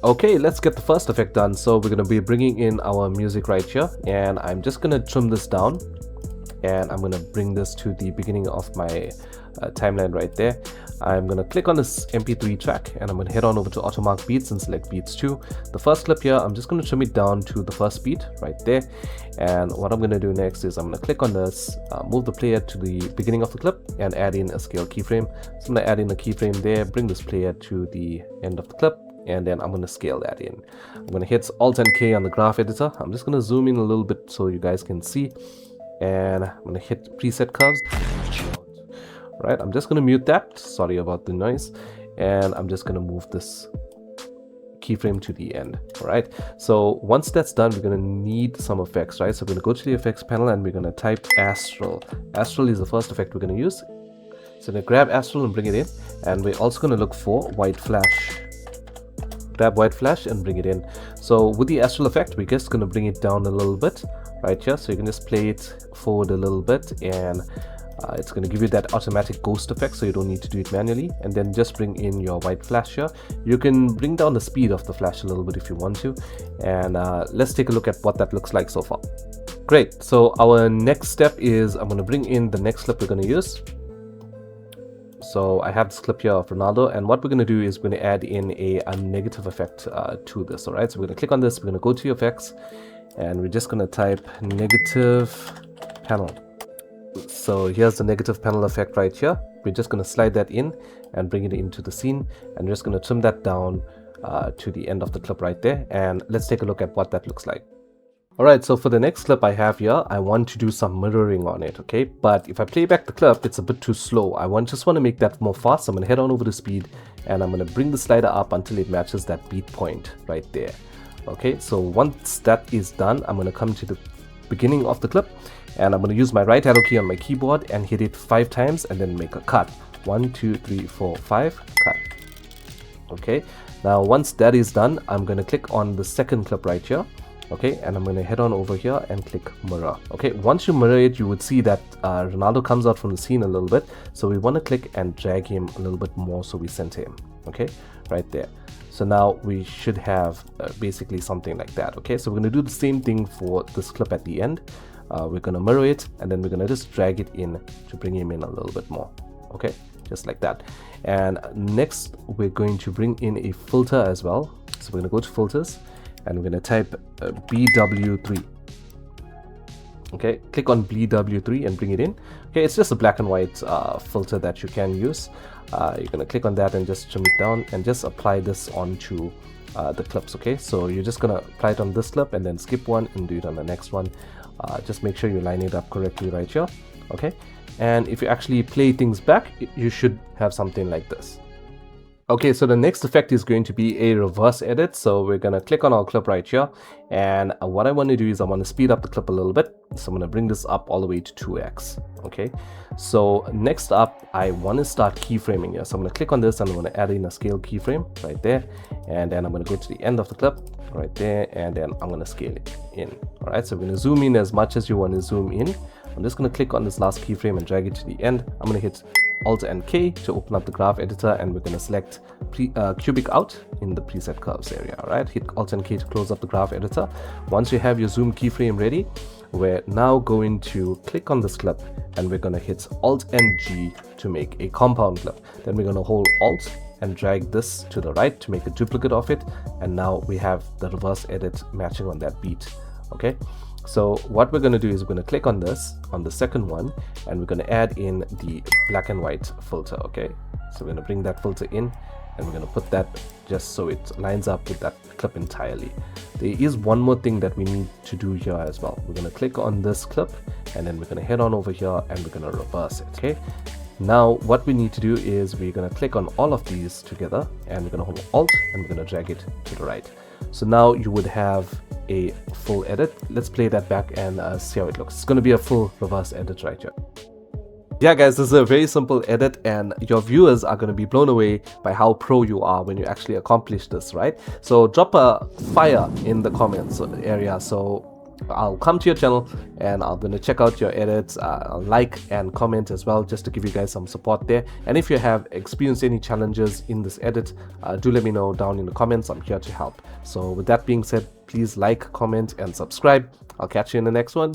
Okay, let's get the first effect done. So we're going to be bringing in our music right here, and I'm just going to trim this down, and I'm going to bring this to the beginning of my timeline right there. I'm going to click on this MP3 track, and I'm going to head on over to Automark Beats and select Beats 2. The first clip here, I'm just going to trim it down to the first beat right there. And what I'm going to do next is I'm going to click on this, move the player to the beginning of the clip, and add in a scale keyframe. So I'm going to add in a keyframe there, bring this player to the end of the clip, and then I'm going to scale that in. I'm going to hit Alt and K on the graph editor. I'm just going to zoom in a little bit so you guys can see, and I'm going to hit preset curves. Right, I'm just going to mute that, sorry about the noise, and I'm just going to move this keyframe to the end. All right, so once that's done, we're going to need some effects, right? So we're going to go to the effects panel and we're going to type Astral. Astral is the first effect we're going to use. So I'm going to grab Astral and bring it in, and we're also going to look for White Flash. Grab White Flash and bring it in. So with the Astral effect, we're just going to bring it down a little bit right here, so you can just play it forward a little bit, and it's going to give you that automatic ghost effect, so you don't need to do it manually. And then just bring in your white flash here. You can bring down the speed of the flash a little bit if you want to, and let's take a look at what that looks like so far. Great, so our next step is I'm going to bring in the next clip we're going to use. So I have this clip here of Ronaldo, and what we're going to do is we're going to add in a negative effect to this. All right, so we're going to click on this, we're going to go to effects, and we're just going to type negative panel. So here's the negative panel effect right here. We're just going to slide that in and bring it into the scene, and we're just going to trim that down to the end of the clip right there, and let's take a look at what that looks like. Alright, so for the next clip I have here, I want to do some mirroring on it, okay? But if I play back the clip, it's a bit too slow. I just want to make that more fast. I'm going to head on over to speed, and I'm going to bring the slider up until it matches that beat point right there. Okay, so once that is done, I'm going to come to the beginning of the clip, and I'm going to use my right arrow key on my keyboard and hit it 5 times and then make a cut. 1, 2, 3, 4, 5, cut. Okay, now once that is done, I'm going to click on the second clip right here. Okay, and I'm going to head on over here and click mirror. Okay, once you mirror it, you would see that Ronaldo comes out from the scene a little bit, so we want to click and drag him a little bit more so we center him. Okay, right there. So now we should have basically something like that. Okay, so we're going to do the same thing for this clip at the end. We're going to mirror it, and then we're going to just drag it in to bring him in a little bit more. Okay, just like that. And next we're going to bring in a filter as well. So we're going to go to filters, and we're going to type BW3. Okay, click on BW3 and bring it in. Okay, it's just a black and white filter that you can use. You're going to click on that and just trim it down and just apply this onto the clips. Okay, so you're just going to apply it on this clip and then skip one and do it on the next one. Just make sure you line it up correctly right here. Okay, and if you actually play things back, you should have something like this. Okay, so the next effect is going to be a reverse edit. So we're going to click on our clip right here, and what I want to do is I want to speed up the clip a little bit. So I'm going to bring this up all the way to 2x. Okay, so next up I want to start keyframing here. So I'm going to click on this and I'm going to add in a scale keyframe right there, and then I'm going to go to the end of the clip right there, and then I'm going to scale it in. All right, so we're going to zoom in as much as you want to zoom in. I'm just going to click on this last keyframe and drag it to the end. I'm going to hit Alt and K to open up the graph editor, and we're going to select cubic out in the preset curves area. All right, hit Alt and K to close up the graph editor. Once you have your zoom keyframe ready, we're now going to click on this clip, and we're going to hit Alt and G to make a compound clip. Then we're going to hold Alt and drag this to the right to make a duplicate of it, and now we have the reverse edit matching on that beat. Okay, so what we're going to do is we're going to click on this on the second one, and we're going to add in the black and white filter. Okay, so we're going to bring that filter in, and we're going to put that just so it lines up with that clip entirely. There is one more thing that we need to do here as well. We're going to click on this clip, and then we're going to head on over here and we're going to reverse it. Okay, now what we need to do is we're going to click on all of these together, and we're going to hold Alt and we're going to drag it to the right. So now you would have a full edit. Let's play that back and see how it looks. It's going to be a full reverse edit right here. Yeah guys, this is a very simple edit, and your viewers are going to be blown away by how pro you are when you actually accomplish this, right? So drop a fire in the comments area so I'll come to your channel and I'm going to check out your edits, like and comment as well, just to give you guys some support there. And if you have experienced any challenges in this edit, do let me know down in the comments. I'm here to help. So with that being said, please like, comment and subscribe. I'll catch you in the next one.